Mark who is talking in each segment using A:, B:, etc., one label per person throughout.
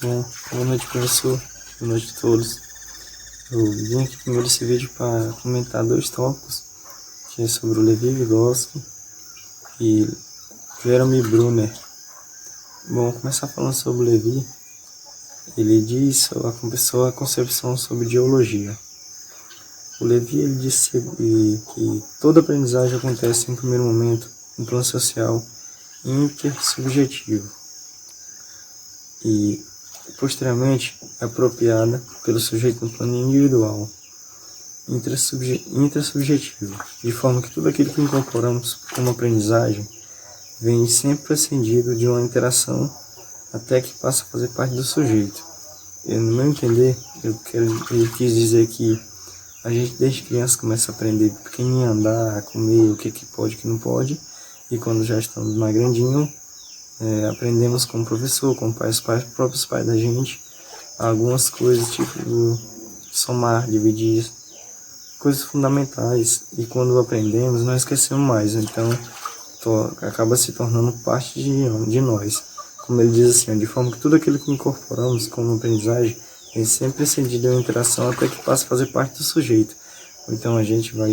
A: Bom, boa noite, professor. Boa noite a todos. Eu vim aqui primeiro esse vídeo para comentar dois tópicos, que é sobre o Levi Vygotsky e Jeremy Brunner. Bom, começar falando sobre o Levi. Ele diz a concepção sobre ideologia. O Levi ele disse que toda aprendizagem acontece em primeiro momento no plano social intersubjetivo e posteriormente é apropriada pelo sujeito no plano individual intersubjetivo, de forma que tudo aquilo que incorporamos como aprendizagem vem sempre precedido de uma interação até que passa a fazer parte do sujeito. No meu entender, ele quis dizer que a gente desde criança começa a aprender pequenininho a andar, a comer, o que pode e o que não pode, e quando já estamos mais grandinho, aprendemos com o professor, com os próprios pais da gente, algumas coisas tipo somar, dividir, coisas fundamentais, e quando aprendemos não esquecemos mais, então acaba se tornando parte de nós. Como ele diz assim, de forma que tudo aquilo que incorporamos como aprendizagem é sempre precedido de uma interação até que passa a fazer parte do sujeito. Então a gente vai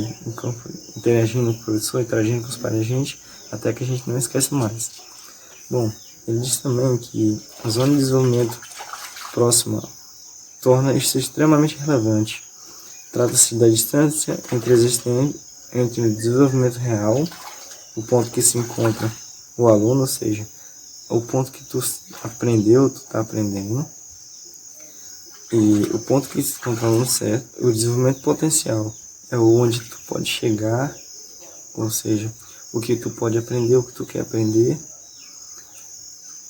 A: interagindo com o professor, interagindo com os pais da gente, até que a gente não esquece mais. Bom, ele diz também que a zona de desenvolvimento próxima torna isso extremamente relevante. Trata-se da distância entre o desenvolvimento real, o ponto que se encontra o aluno, ou seja, o ponto que tu aprendeu, tu está aprendendo, e o ponto que se encontra o aluno certo, o desenvolvimento potencial, é onde tu pode chegar, ou seja, o que tu pode aprender, o que tu quer aprender,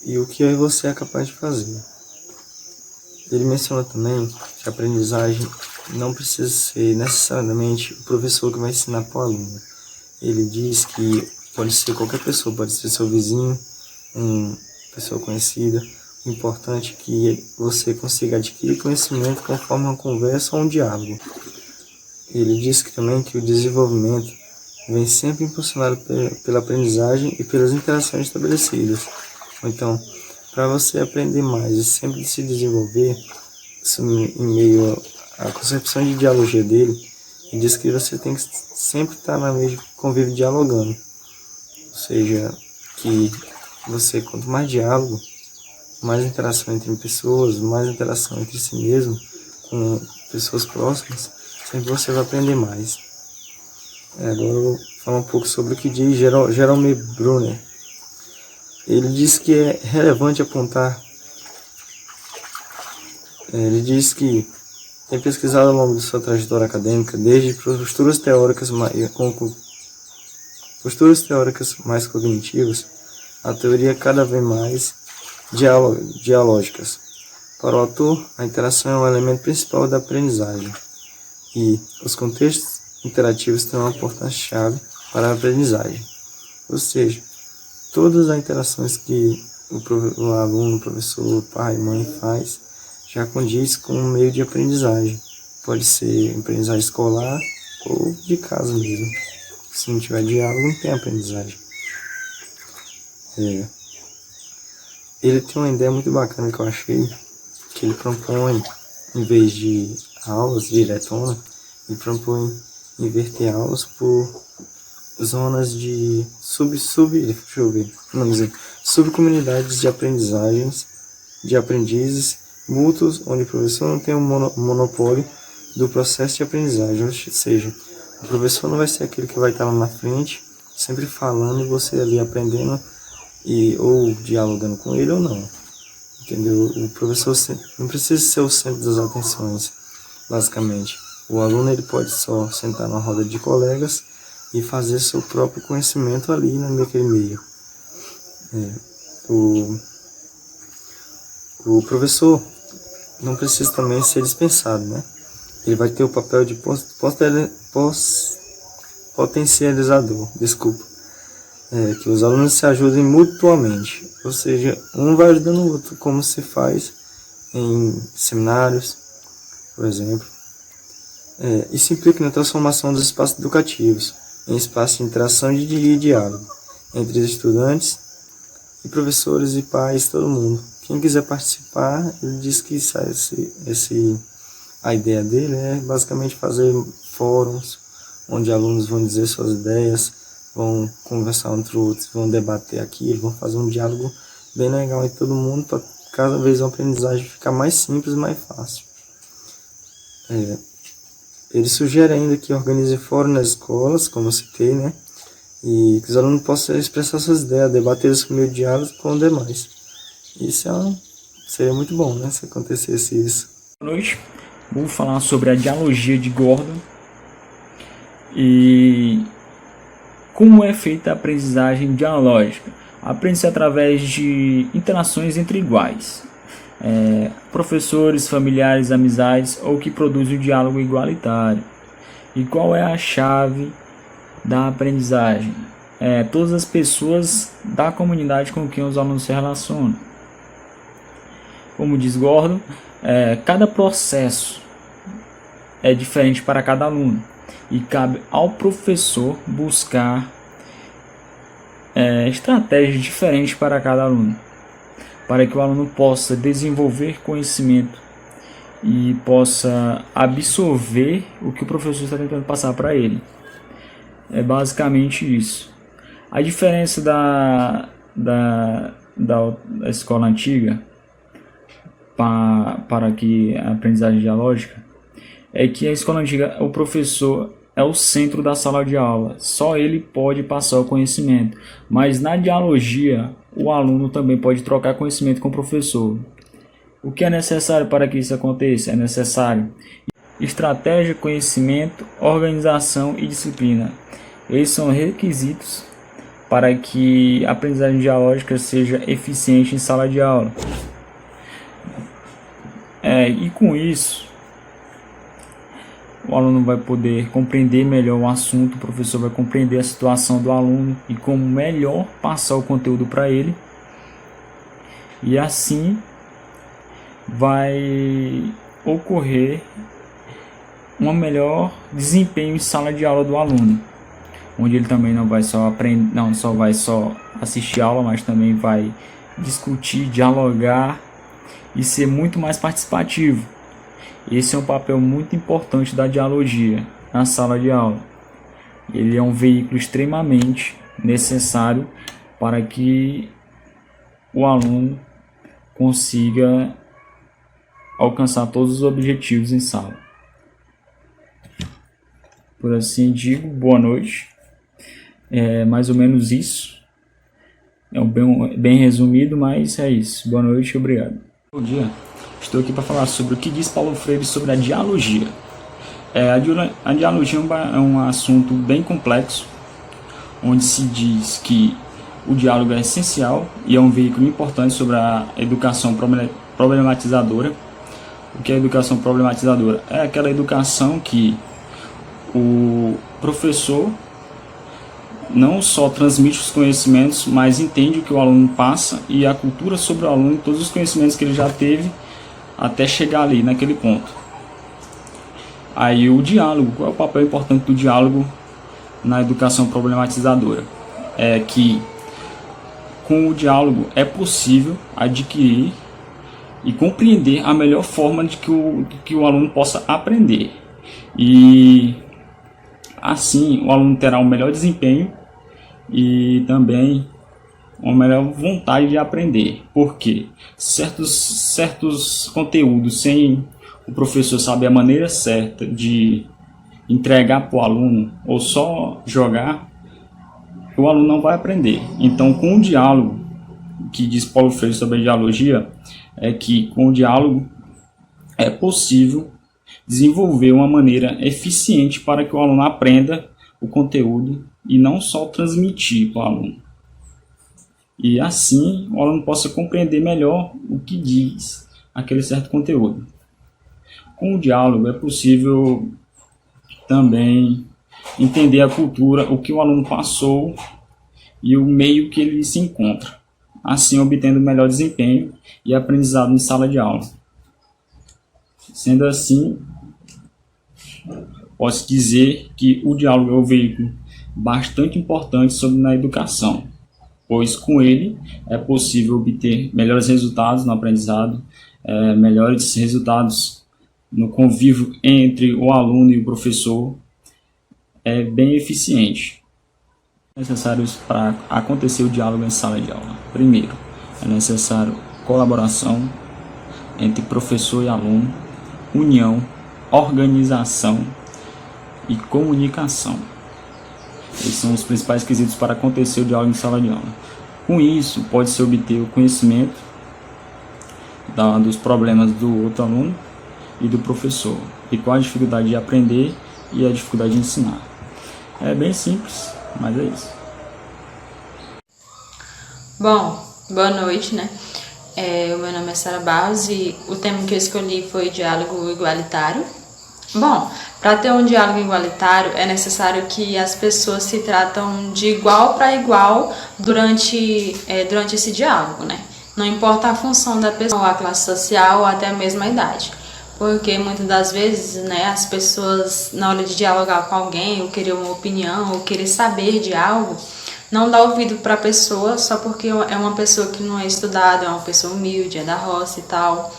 A: e o que você é capaz de fazer. Ele menciona também que a aprendizagem não precisa ser necessariamente o professor que vai ensinar para o aluno. Ele diz que pode ser qualquer pessoa, pode ser seu vizinho, uma pessoa conhecida. O importante é que você consiga adquirir conhecimento conforme uma conversa ou um diálogo. Ele diz que também que o desenvolvimento vem sempre impulsionado pela aprendizagem e pelas interações estabelecidas. Então, para você aprender mais e sempre se desenvolver, em meio à concepção de dialogia dele, ele diz que você tem que sempre estar na mesma convívio dialogando. Ou seja, que você, quanto mais diálogo, mais interação entre pessoas, mais interação entre si mesmo, com pessoas próximas, sempre você vai aprender mais. Agora eu vou falar um pouco sobre o que diz Jeremy Brunner. Ele diz que é relevante apontar. Ele diz que tem pesquisado ao longo de sua trajetória acadêmica, desde posturas teóricas mais cognitivas, a teoria cada vez mais dialógicas. Para o autor, a interação é um elemento principal da aprendizagem, e os contextos interativos têm uma importância-chave para a aprendizagem. Ou seja, todas as interações que o aluno, o professor, pai, mãe faz já condiz com um meio de aprendizagem. Pode ser aprendizagem escolar ou de casa mesmo. Se não tiver diálogo, não tem aprendizagem. Ele tem uma ideia muito bacana que eu achei, que ele propõe, em vez de aulas diretona, ele propõe inverter aulas por zonas de subcomunidades de aprendizes mútuos, onde o professor não tem um monopólio do processo de aprendizagem, ou seja, o professor não vai ser aquele que vai estar lá na frente, sempre falando e você ali aprendendo ou dialogando com ele ou não, entendeu? O professor não precisa ser o centro das atenções, basicamente. O aluno ele pode só sentar na roda de colegas e fazer seu próprio conhecimento ali naquele meio. O professor não precisa também ser dispensado, né? Ele vai ter o papel de potencializador, que os alunos se ajudem mutuamente, ou seja, um vai ajudando o outro, como se faz em seminários, por exemplo. Isso implica na transformação dos espaços educativos em espaços de interação e diálogo entre estudantes e professores e pais, todo mundo Quem quiser participar, ele diz que a ideia dele é basicamente fazer fóruns, onde alunos vão dizer suas ideias, vão conversar entre outros, vão debater aquilo, vão fazer um diálogo bem legal entre todo mundo, para cada vez a aprendizagem ficar mais simples e mais fácil. Ele sugere ainda que organize fórum nas escolas, como eu citei, né? E que os alunos possam expressar suas ideias, debater isso meio diálogo com os demais. Isso seria muito bom, né? Se acontecesse isso.
B: Boa noite. Vou falar sobre a dialogia de Gordon e como é feita a aprendizagem dialógica. Aprende-se através de interações entre iguais, professores, familiares, amizades, ou que produzem o diálogo igualitário. E qual é a chave da aprendizagem? Todas as pessoas da comunidade com quem os alunos se relacionam. Como diz Gordon, cada processo é diferente para cada aluno e cabe ao professor buscar estratégias diferentes para cada aluno, para que o aluno possa desenvolver conhecimento e possa absorver o que o professor está tentando passar para ele. É basicamente isso. A diferença da escola antiga para que a aprendizagem dialógica é que a escola antiga, o professor é o centro da sala de aula, só ele pode passar o conhecimento, mas na dialogia o aluno também pode trocar conhecimento com o professor. O que é necessário para que isso aconteça? É necessário estratégia, conhecimento, organização e disciplina. Esses são requisitos para que a aprendizagem dialógica seja eficiente em sala de aula. E com isso, o aluno vai poder compreender melhor o assunto, o professor vai compreender a situação do aluno e como melhor passar o conteúdo para ele. E assim vai ocorrer um melhor desempenho em sala de aula do aluno, onde ele também não vai só aprender, não só vai assistir aula, mas também vai discutir, dialogar e ser muito mais participativo. Esse é um papel muito importante da dialogia na sala de aula. Ele é um veículo extremamente necessário para que o aluno consiga alcançar todos os objetivos em sala. Por assim digo, boa noite. É mais ou menos isso. É bem resumido, mas é isso. Boa noite e obrigado. Bom dia. Estou aqui para falar sobre o que diz Paulo Freire sobre a dialogia. A dialogia é um assunto bem complexo, onde se diz que o diálogo é essencial e é um veículo importante sobre a educação problematizadora. O que é educação problematizadora? É aquela educação que o professor não só transmite os conhecimentos, mas entende o que o aluno passa e a cultura sobre o aluno, todos os conhecimentos que ele já teve até chegar ali naquele ponto. Aí o diálogo, qual é o papel importante do diálogo na educação problematizadora? É que com o diálogo é possível adquirir e compreender a melhor forma de que o aluno possa aprender. E assim o aluno terá um melhor desempenho e também uma melhor vontade de aprender, porque certos conteúdos, sem o professor saber a maneira certa de entregar para o aluno ou só jogar, o aluno não vai aprender. Então, com o diálogo, que diz Paulo Freire sobre a dialogia, é que com o diálogo é possível desenvolver uma maneira eficiente para que o aluno aprenda o conteúdo e não só transmitir para o aluno. E assim o aluno possa compreender melhor o que diz aquele certo conteúdo. Com o diálogo é possível também entender a cultura, o que o aluno passou e o meio que ele se encontra, assim obtendo melhor desempenho e aprendizado em sala de aula. Sendo assim, posso dizer que o diálogo é um veículo bastante importante na educação. pois com ele é possível obter melhores resultados no aprendizado, melhores resultados no convívio entre o aluno e o professor, é bem eficiente. Necessários para acontecer o diálogo em sala de aula. Primeiro, é necessário colaboração entre professor e aluno, união, organização e comunicação. Esses são os principais quesitos para acontecer o diálogo em sala de aula. Com isso, pode-se obter o conhecimento dos problemas do outro aluno e do professor, e qual a dificuldade de aprender e a dificuldade de ensinar. É bem simples, mas é isso.
C: Bom, boa noite, né? O meu nome é Sara Barros e o tema que eu escolhi foi diálogo igualitário. Bom, para ter um diálogo igualitário é necessário que as pessoas se tratam de igual para igual durante esse diálogo, né? Não importa a função da pessoa, a classe social ou até mesmo a idade. Porque muitas das vezes, né, as pessoas, na hora de dialogar com alguém, ou querer uma opinião, ou querer saber de algo, não dá ouvido para a pessoa só porque é uma pessoa que não é estudada, é uma pessoa humilde, é da roça e tal.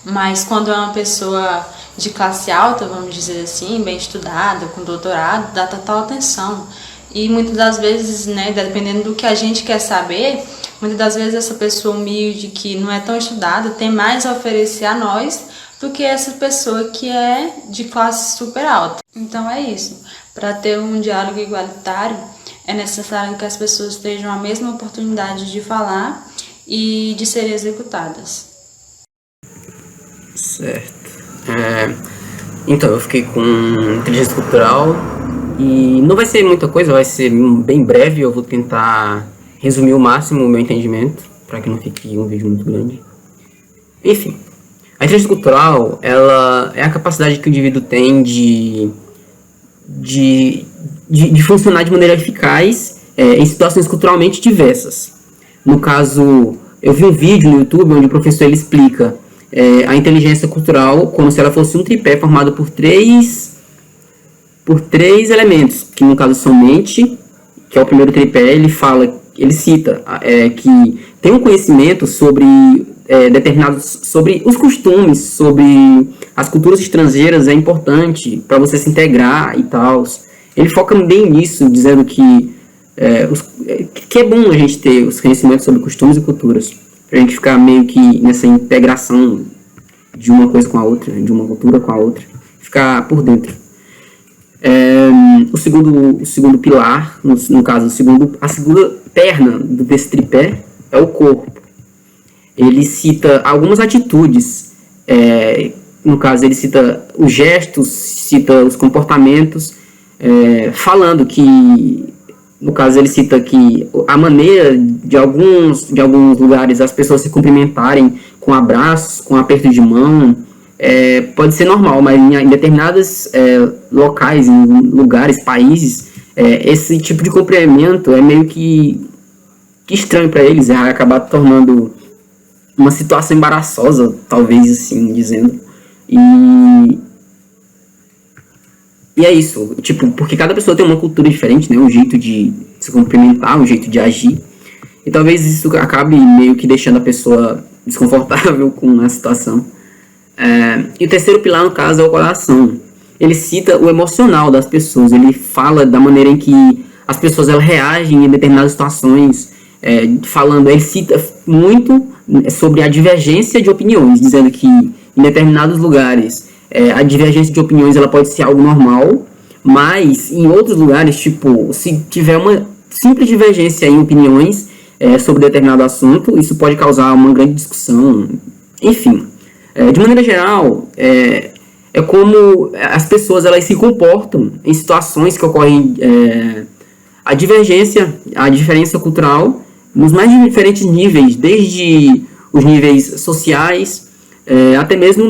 C: Mas quando é uma pessoa de classe alta, vamos dizer assim, bem estudada, com doutorado, dá total atenção. E muitas das vezes, né, dependendo do que a gente quer saber, muitas das vezes essa pessoa humilde, que não é tão estudada, tem mais a oferecer a nós do que essa pessoa que é de classe super alta. Então é isso. Para ter um diálogo igualitário, é necessário que as pessoas tenham a mesma oportunidade de falar e de serem executadas.
D: Certo. Então, eu fiquei com inteligência cultural e não vai ser muita coisa, vai ser bem breve. Eu vou tentar resumir o máximo o meu entendimento, para que não fique um vídeo muito grande. Enfim, a inteligência cultural, ela é a capacidade que o indivíduo tem de funcionar de maneira eficaz em situações culturalmente diversas. No caso, eu vi um vídeo no YouTube onde o professor ele explica a inteligência cultural como se ela fosse um tripé formado por três elementos, que no caso são mente, que é o primeiro tripé. Ele cita que tem um conhecimento sobre sobre os costumes, sobre as culturas estrangeiras, é importante para você se integrar e tal. Ele foca bem nisso, dizendo que é bom a gente ter os conhecimentos sobre costumes e culturas, para a gente ficar meio que nessa integração de uma coisa com a outra, de uma cultura com a outra, ficar por dentro. O segundo pilar, no caso, a segunda perna desse tripé é o corpo. Ele cita algumas atitudes, no caso ele cita os gestos, cita os comportamentos, falando que, no caso ele cita que a maneira de alguns lugares as pessoas se cumprimentarem com abraços, com aperto de mão, pode ser normal, mas em determinados locais, em lugares, países, esse tipo de cumprimento é meio que estranho para eles, vai acabar tornando uma situação embaraçosa, talvez, assim, dizendo. E é isso, tipo, porque cada pessoa tem uma cultura diferente, né, um jeito de se cumprimentar, um jeito de agir, e talvez isso acabe meio que deixando a pessoa desconfortável com a situação. E o terceiro pilar, no caso, é o coração. Ele cita o emocional das pessoas, ele fala da maneira em que as pessoas elas reagem em determinadas situações, ele cita muito sobre a divergência de opiniões, dizendo que em determinados lugares a divergência de opiniões ela pode ser algo normal, mas em outros lugares, tipo, se tiver uma simples divergência em opiniões sobre determinado assunto, isso pode causar uma grande discussão. Enfim, de maneira geral, é como as pessoas elas se comportam em situações que ocorrem a diferença cultural nos mais diferentes níveis, desde os níveis sociais, até mesmo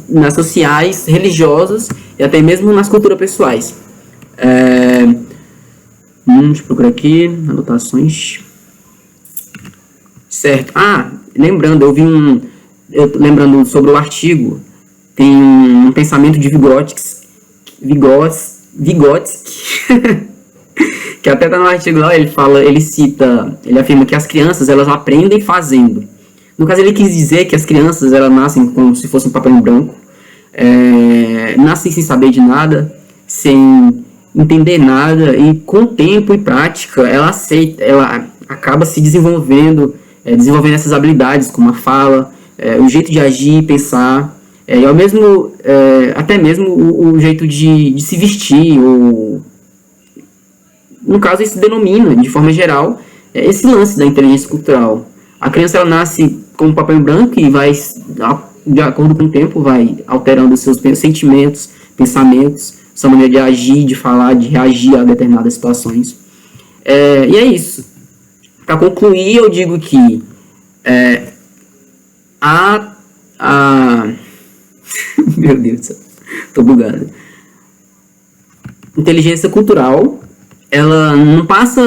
D: nas sociais, religiosas e até mesmo nas culturas pessoais. Deixa eu procurar aqui, anotações. Certo. Lembrando, lembrando sobre o artigo, tem um pensamento de Vygotsky, que até tá no artigo lá, ele afirma que as crianças, elas aprendem fazendo. No caso, ele quis dizer que as crianças, elas nascem como se fosse um papel em branco, nascem sem saber de nada, sem entender nada, e com tempo e prática, ela acaba se desenvolvendo, desenvolvendo essas habilidades, como a fala, o jeito de agir, pensar, e ao mesmo, até mesmo o jeito de se vestir, ou, no caso, isso denomina, de forma geral, esse lance da inteligência cultural. A criança, ela nasce com um papel em branco e vai, de acordo com o tempo, vai alterando os seus sentimentos, pensamentos, sua maneira de agir, de falar, de reagir a determinadas situações. E é isso. Para concluir, eu digo que meu Deus do céu, tô bugado. Inteligência cultural, ela não passa,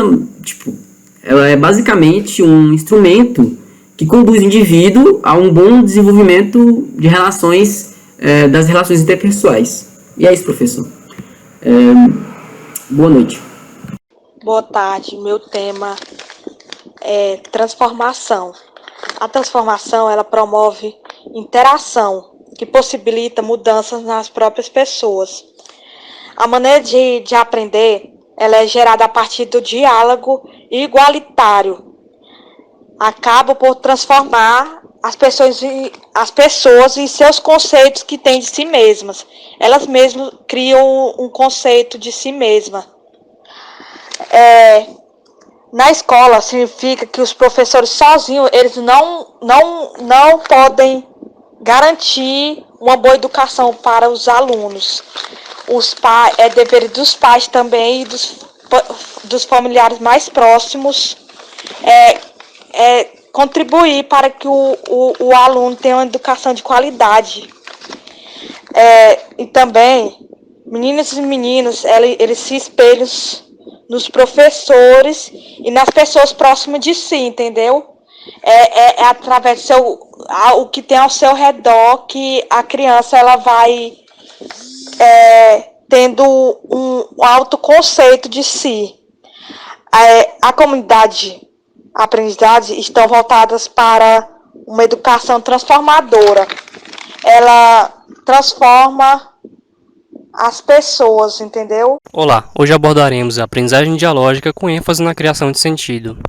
D: ela é basicamente um instrumento que conduz o indivíduo a um bom desenvolvimento de relações, das relações interpessoais. E é isso, professor. Boa noite.
E: Boa tarde. Meu tema é transformação. A transformação, ela promove interação, que possibilita mudanças nas próprias pessoas. A maneira de aprender, ela é gerada a partir do diálogo igualitário. Acaba por transformar as pessoas e seus conceitos que têm de si mesmas. Elas mesmas criam um conceito de si mesma. Na escola, significa que os professores sozinhos, eles não podem garantir uma boa educação para os alunos. É dever dos pais também e dos familiares mais próximos contribuir para que o aluno tenha uma educação de qualidade. E também, meninas e meninos, eles se espelham nos professores e nas pessoas próximas de si, entendeu? É através o que tem ao seu redor que a criança ela vai tendo um autoconceito de si. A comunidade aprendizagem estão voltadas para uma educação transformadora. Ela transforma as pessoas, entendeu?
F: Olá, hoje abordaremos a aprendizagem dialógica com ênfase na criação de sentido.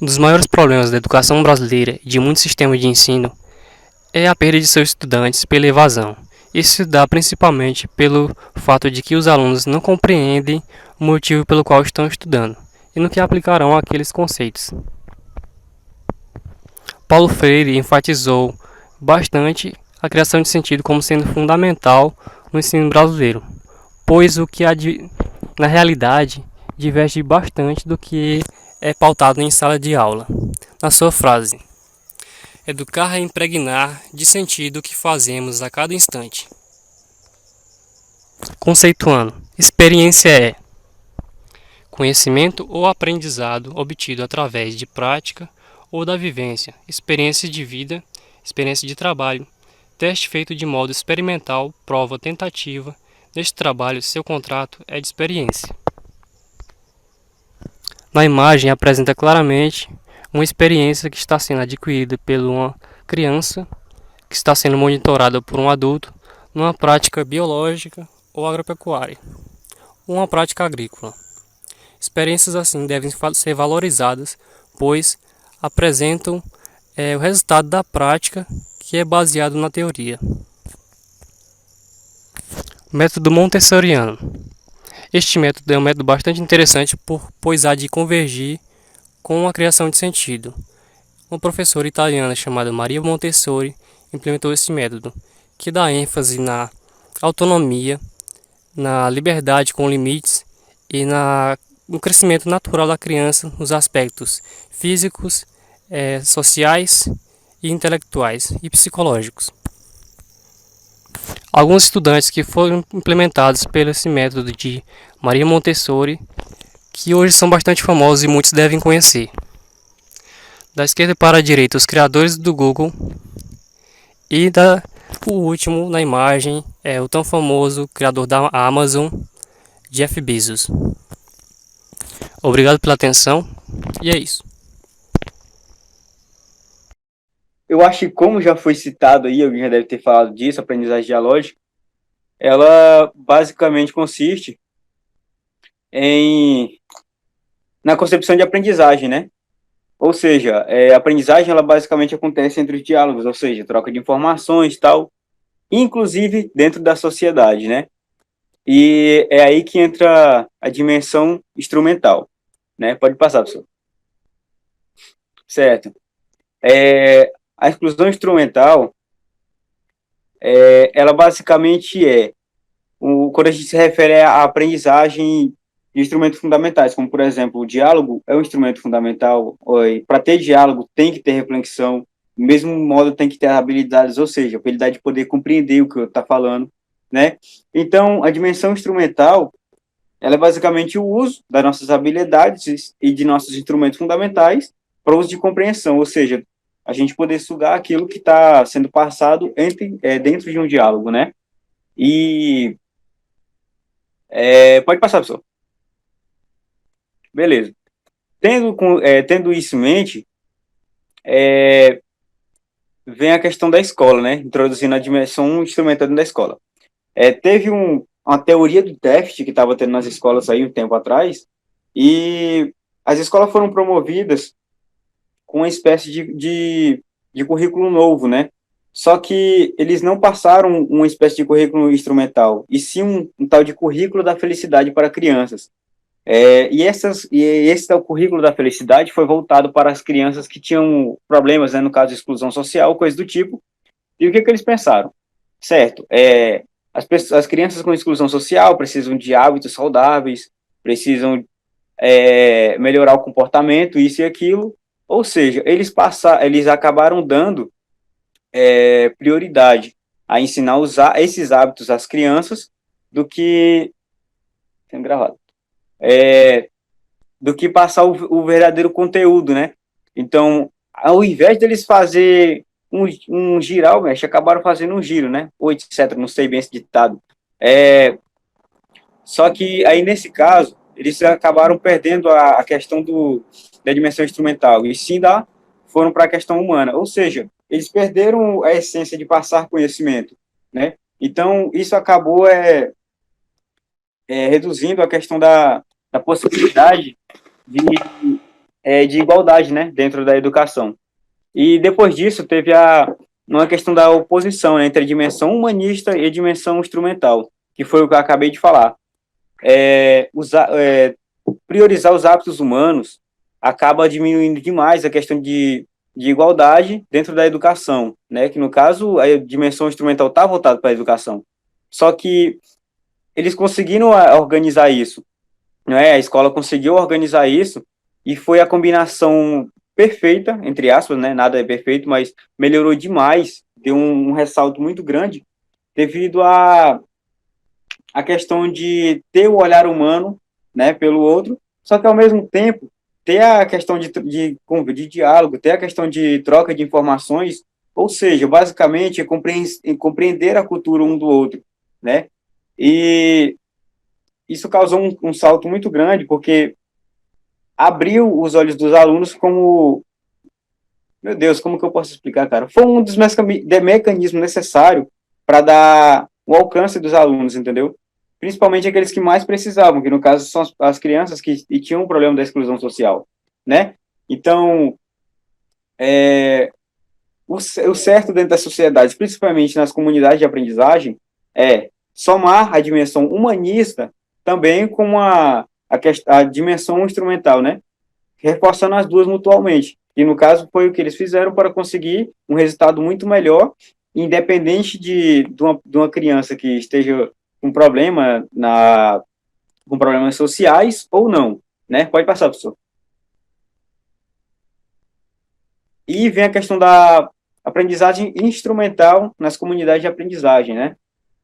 F: Um dos maiores problemas da educação brasileira e de muitos sistemas de ensino é a perda de seus estudantes pela evasão. Isso se dá principalmente pelo fato de que os alunos não compreendem o motivo pelo qual estão estudando e no que aplicarão aqueles conceitos. Paulo Freire enfatizou bastante a criação de sentido como sendo fundamental no ensino brasileiro, pois o que na realidade diverge bastante do que é pautado em sala de aula. Na sua frase: educar é impregnar de sentido o que fazemos a cada instante. Conceituando, experiência é conhecimento ou aprendizado obtido através de prática ou da vivência, experiência de vida, experiência de trabalho, teste feito de modo experimental, prova tentativa. Neste trabalho, seu contrato é de experiência. Na imagem apresenta claramente uma experiência que está sendo adquirida por uma criança que está sendo monitorada por um adulto numa prática biológica ou agropecuária, ou uma prática agrícola. Experiências assim devem ser valorizadas, pois apresentam o resultado da prática que é baseado na teoria. Método montessoriano. Este método é um método bastante interessante, pois há de convergir com a criação de sentido. Uma professora italiana chamada Maria Montessori implementou esse método, que dá ênfase na autonomia, na liberdade com limites e no crescimento natural da criança nos aspectos físicos, sociais e intelectuais e psicológicos. Alguns estudantes que foram implementados pelo esse método de Maria Montessori, que hoje são bastante famosos e muitos devem conhecer. Da esquerda para a direita, os criadores do Google, e o último na imagem é o tão famoso criador da Amazon, Jeff Bezos. Obrigado pela atenção e é isso.
A: Eu acho que, como já foi citado aí, alguém já deve ter falado disso, a aprendizagem dialógica, ela basicamente consiste em na concepção de aprendizagem, né? Ou seja, a aprendizagem ela basicamente acontece entre os diálogos, ou seja, troca de informações, tal, inclusive dentro da sociedade, né? E é aí que entra a dimensão instrumental, né? Pode passar, professor. Certo. A exclusão instrumental, ela basicamente quando a gente se refere à aprendizagem de instrumentos fundamentais, como, por exemplo, o diálogo é um instrumento fundamental. Para ter diálogo, tem que ter reflexão, do mesmo modo tem que ter habilidades, ou seja, a habilidade de poder compreender o que eu estou falando, né? Então, a dimensão instrumental, ela é basicamente o uso das nossas habilidades e de nossos instrumentos fundamentais para o uso de compreensão, ou seja, a gente poder sugar aquilo que está sendo passado dentro de um diálogo, né? E pode passar, pessoal. Beleza. Tendo isso em mente, vem a questão da escola, né? Introduzindo a dimensão instrumental dentro da escola. Teve uma teoria do déficit que estava tendo nas escolas aí um tempo atrás, e as escolas foram promovidas com uma espécie de currículo novo, né? Só que eles não passaram uma espécie de currículo instrumental, e sim um tal de currículo da felicidade para crianças. E esse tal currículo da felicidade foi voltado para as crianças que tinham problemas, né, no caso de exclusão social, coisa do tipo. E o que eles pensaram? Certo, as crianças com exclusão social precisam de hábitos saudáveis, precisam melhorar o comportamento, isso e aquilo. Ou seja, eles acabaram dando prioridade a ensinar a usar esses hábitos às crianças do que tem gravado, do que passar o verdadeiro conteúdo, né? Então, ao invés deles fazer um giral, mexe, acabaram fazendo um giro, né? Ou etc, não sei bem esse ditado. Só que aí, nesse caso, eles acabaram perdendo a questão da dimensão instrumental, e sim foram para a questão humana. Ou seja, eles perderam a essência de passar conhecimento, né? Então, isso acabou reduzindo a questão da possibilidade de igualdade, né, dentro da educação. E depois disso teve uma questão da oposição, né, entre a dimensão humanista e a dimensão instrumental, que foi o que eu acabei de falar. Priorizar os hábitos humanos acaba diminuindo demais a questão de igualdade dentro da educação, né, que no caso a dimensão instrumental está voltada para a educação. Só que eles conseguiram organizar isso, né? A escola conseguiu organizar isso e foi a combinação perfeita, entre aspas, né? Nada é perfeito, mas melhorou demais, deu um ressalto muito grande devido a questão de ter o olhar humano, né, pelo outro, só que ao mesmo tempo ter a questão de diálogo, ter a questão de troca de informações, ou seja, basicamente compreender a cultura um do outro, né? E isso causou um salto muito grande, porque abriu os olhos dos alunos como, meu Deus, como que eu posso explicar, cara? Foi um dos mecanismos necessários para dar o alcance dos alunos, entendeu? Principalmente aqueles que mais precisavam, que no caso são as crianças que tinham um problema da exclusão social, né? Então, o certo dentro da sociedade, principalmente nas comunidades de aprendizagem, é somar a dimensão humanista também com a dimensão instrumental, né? Reforçando as duas mutualmente. E, no caso, foi o que eles fizeram para conseguir um resultado muito melhor, independente de uma criança que esteja com com problemas sociais ou não, né? Pode passar, professor. E vem a questão da aprendizagem instrumental nas comunidades de aprendizagem, né?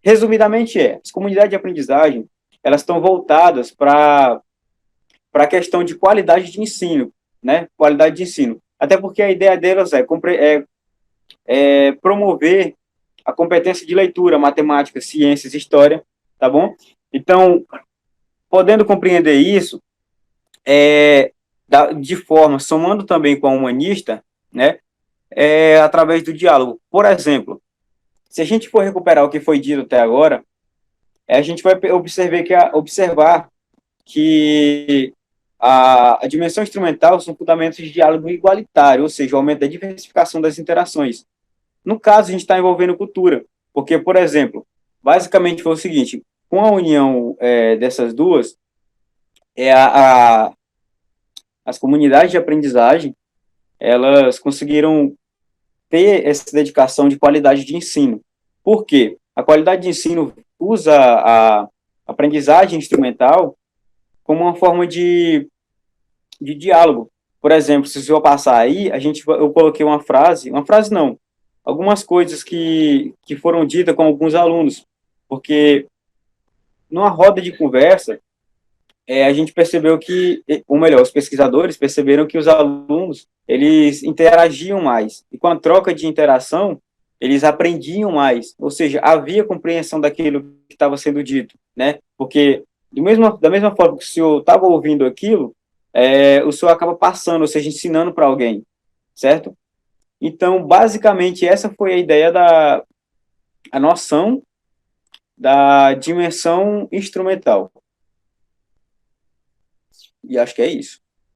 A: Resumidamente as comunidades de aprendizagem, elas estão voltadas para a questão de qualidade de ensino, né? Qualidade de ensino. Até porque a ideia delas é promover a competência de leitura, matemática, ciências, história, tá bom? Então, podendo compreender isso,
G: de forma, somando também com a humanista, né, através do diálogo. Por exemplo, se a gente for recuperar o que foi dito até agora, a gente vai observar que a dimensão instrumental são fundamentos de diálogo igualitário, ou seja, o aumento da diversificação das interações. No caso, a gente está envolvendo cultura, porque, por exemplo, basicamente foi o seguinte, com a união dessas duas, é as comunidades de aprendizagem, elas conseguiram ter essa dedicação de qualidade de ensino. Por quê? A qualidade de ensino usa a aprendizagem instrumental como uma forma de diálogo. Por exemplo, se eu passar aí, eu coloquei uma frase não, algumas coisas que foram ditas com alguns alunos, porque numa roda de conversa, a gente percebeu que, ou melhor, os pesquisadores perceberam que os alunos, eles interagiam mais, e com a troca de interação, eles aprendiam mais, ou seja, havia compreensão daquilo que estava sendo dito, né? Porque, da mesma forma que o senhor estava ouvindo aquilo, o senhor acaba passando, ou seja, ensinando para alguém, certo? Então, basicamente, essa foi a ideia a noção da dimensão instrumental. E acho que é isso.